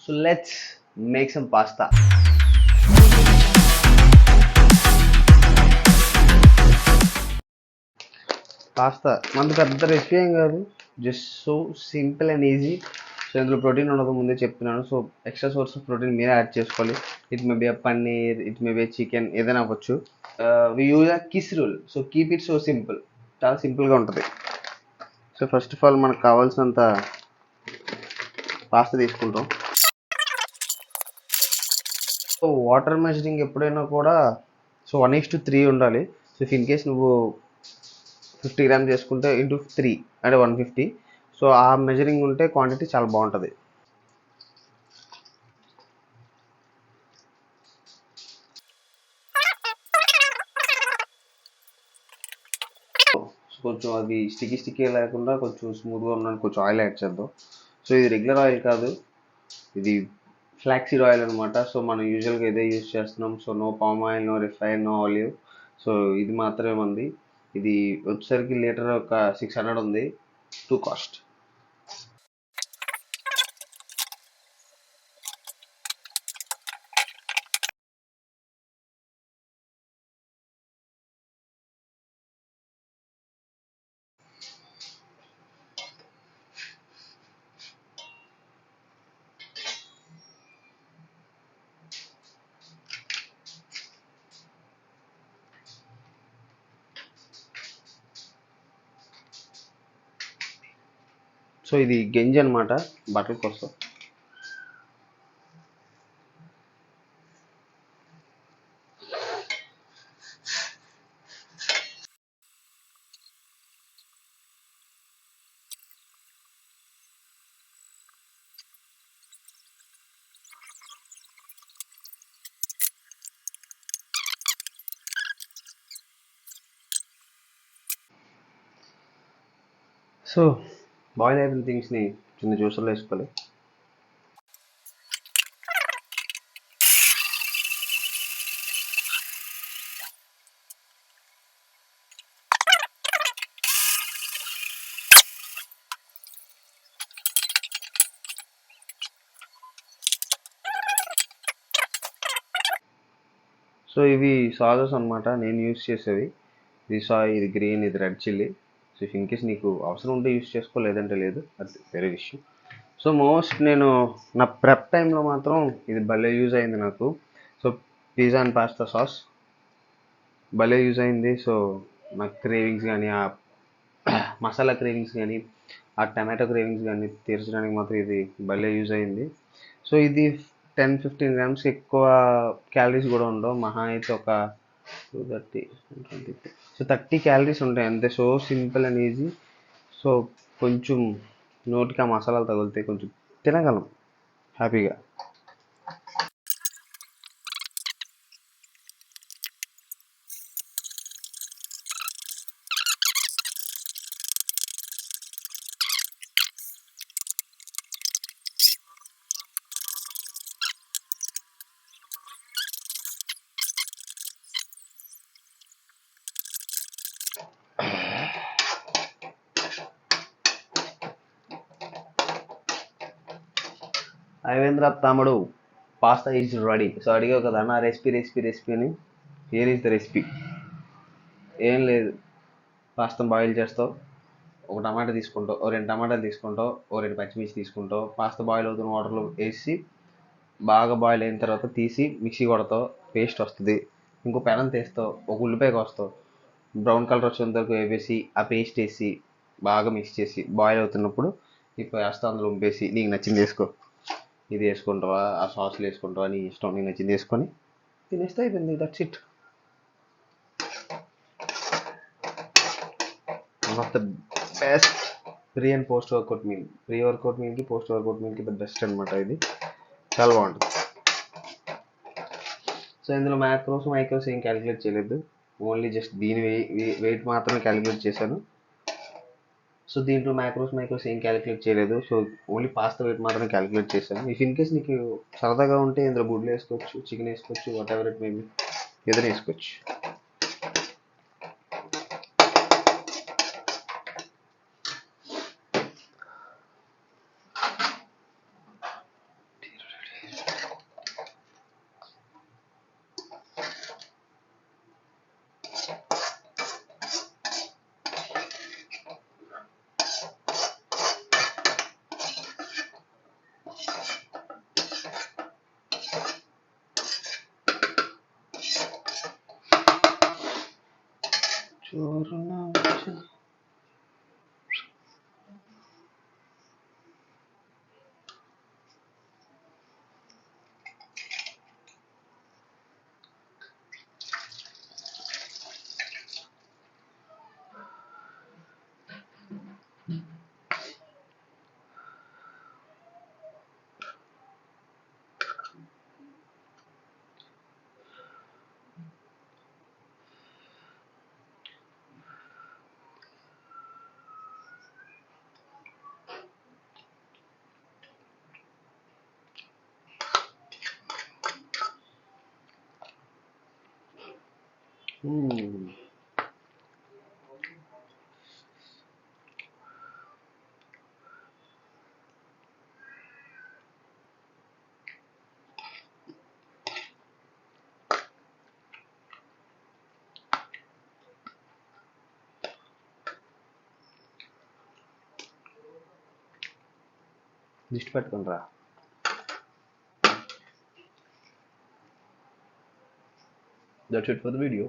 So let's make some pasta. Pasta మనకు పెద్ద recipe ఏం కాదు, just so simple and easy. So ఇందులో ప్రోటీన్ ఉండదు, ముందే చెప్తున్నాను. So extra source of protein మీరే యాడ్ చేసుకోవాలి. It may be a paneer, it may be chicken, ఏదైనా అవ్వచ్చు. We use a KISS rule. So keep it so simple, చాలా సింపుల్గా ఉంటుంది. సో ఫస్ట్ ఆఫ్ ఆల్ మనకు కావాల్సినంత పాస్తా తీసుకుంటాం. సో వాటర్ మెజరింగ్ ఎప్పుడైనా కూడా సో 1:3 ఉండాలి. సో ఇఫ్ ఇన్ కేస్ నువ్వు 50 గ్రామ్స్ చేసుకుంటే ఇంటూ 3 అంటే 150. సో ఆ మెజరింగ్ ఉంటే క్వాంటిటీ చాలా బాగుంటుంది. కొంచెం అది స్టిక్కీ లేకుండా కొంచెం స్మూత్గా ఉండడానికి కొంచెం ఆయిల్ యాడ్ చేద్దాం. సో ఇది రెగ్యులర్ ఆయిల్ కాదు, ఇది ఫ్లాక్సీడ్ ఆయిల్ అనమాట. సో మనం యూజువల్గా ఇదే యూజ్ చేస్తున్నాం. So no palm oil, no refine, no olive. So ఇది మాత్రమే ఉంది. ఇది వచ్చేసరికి లీటర్ ఒక 600 ఉంది, టూ కాస్ట్. సో ఇది గంజి అనమాట, బట్టల కోసం. సో బాయిల్ అయిపోయిన థింగ్స్ని చిన్న జ్యూసర్లో వేసుకోవాలి. సో ఇవి సాసెస్ అనమాట నేను యూస్ చేసేవి. ఇది సాయ్, ఇది గ్రీన్, ఇది red chilli. So if in case నీకు అవసరం ఉంటే యూస్ చేసుకో, లేదంటే లేదు, అది వేరే విషయం. సో మోస్ట్ నేను నా ప్రెప్ టైంలో మాత్రం ఇది భలే యూజ్ అయింది నాకు. So pizza and pasta sauce భలే యూజ్ అయింది. సో నాకు క్రేవింగ్స్ కానీ, ఆ మసాలా క్రేవింగ్స్ కానీ, ఆ టమాటో క్రేవింగ్స్ కానీ తీర్చడానికి మాత్రం ఇది భలే యూజ్ అయింది. సో ఇది 10-15 గ్రామ్స్, ఎక్కువ క్యాలరీస్ కూడా ఉండవు. మహా అయితే ఒక 230, 120, సో 30 క్యాలరీస్ ఉంటాయి అంతే. So simple and easy. So కొంచెం నోటికి ఆ మసాలాలు తగులుతాయి, కొంచెం తినగలం హ్యాపీగా. ఐవేంద్ర తమ్ముడు, పాస్తా ఈజ్ రెడీ. సో అడిగావు కదా నా రెసిపీ అని. Here is the recipe. ఏం లేదు, పాస్తా బాయిల్ చేస్తావు, ఒక టమాటా తీసుకుంటావు, ఓ 2 టమాటాలు తీసుకుంటావు, ఓ 2 పచ్చిమిర్చి తీసుకుంటావు. పాస్తా బాయిల్ అవుతున్న వాటర్లో వేసి బాగా బాయిల్ అయిన తర్వాత తీసి మిక్సీ కొడతావు, పేస్ట్ వస్తుంది. ఇంకో పెనం తీస్తావు, ఒక ఉల్లిపాయ కోస్తావు, బ్రౌన్ కలర్ వచ్చేంత వరకు వేపేసి ఆ పేస్ట్ వేసి బాగా మిక్స్ చేసి బాయిల్ అవుతున్నప్పుడు ఇప్పుడు వేస్తా, అందులో ఉంపేసి నీకు నచ్చింది వేసుకో. ఇది వేసుకుంటావా, ఆ సాస్లు వేసుకుంటావా, నీ ఇష్టం, నీకు నచ్చింది వేసుకొని తినేస్తే అయిపోయింది. That's it. One of the best pre and post workout meal. Pre workout మీల్కి, పోస్ట్ వర్కౌట్ మీల్కి ద బెస్ట్ అనమాట ఇది. చాలా బాగుంటుంది. సో ఇందులో మైక్రోస్ ఏం క్యాలిక్యులేట్ చేయలేదు, ఓన్లీ జస్ట్ దీని వెయిట్ మాత్రమే క్యాలిక్యులేట్ చేశాను. సో దీంట్లో మైక్రోస్ ఏం క్యాలిక్యులేట్ చేయలేదు. సో ఓన్లీ పాస్తా వెయిట్ మాత్రమే క్యాలిక్యులేట్ చేశాను. ఇఫ్ ఇన్ కేస్ నీకు సరదాగా ఉంటే ఇందులో గుడ్లు వేసుకోవచ్చు, చికెన్ వేసుకోవచ్చు, వాట్ ఎవర్ ఇట్ మేబీ, ఏదైనా వేసుకోవచ్చు. దిష్టి పెట్టుకుని రా. That's it for the video.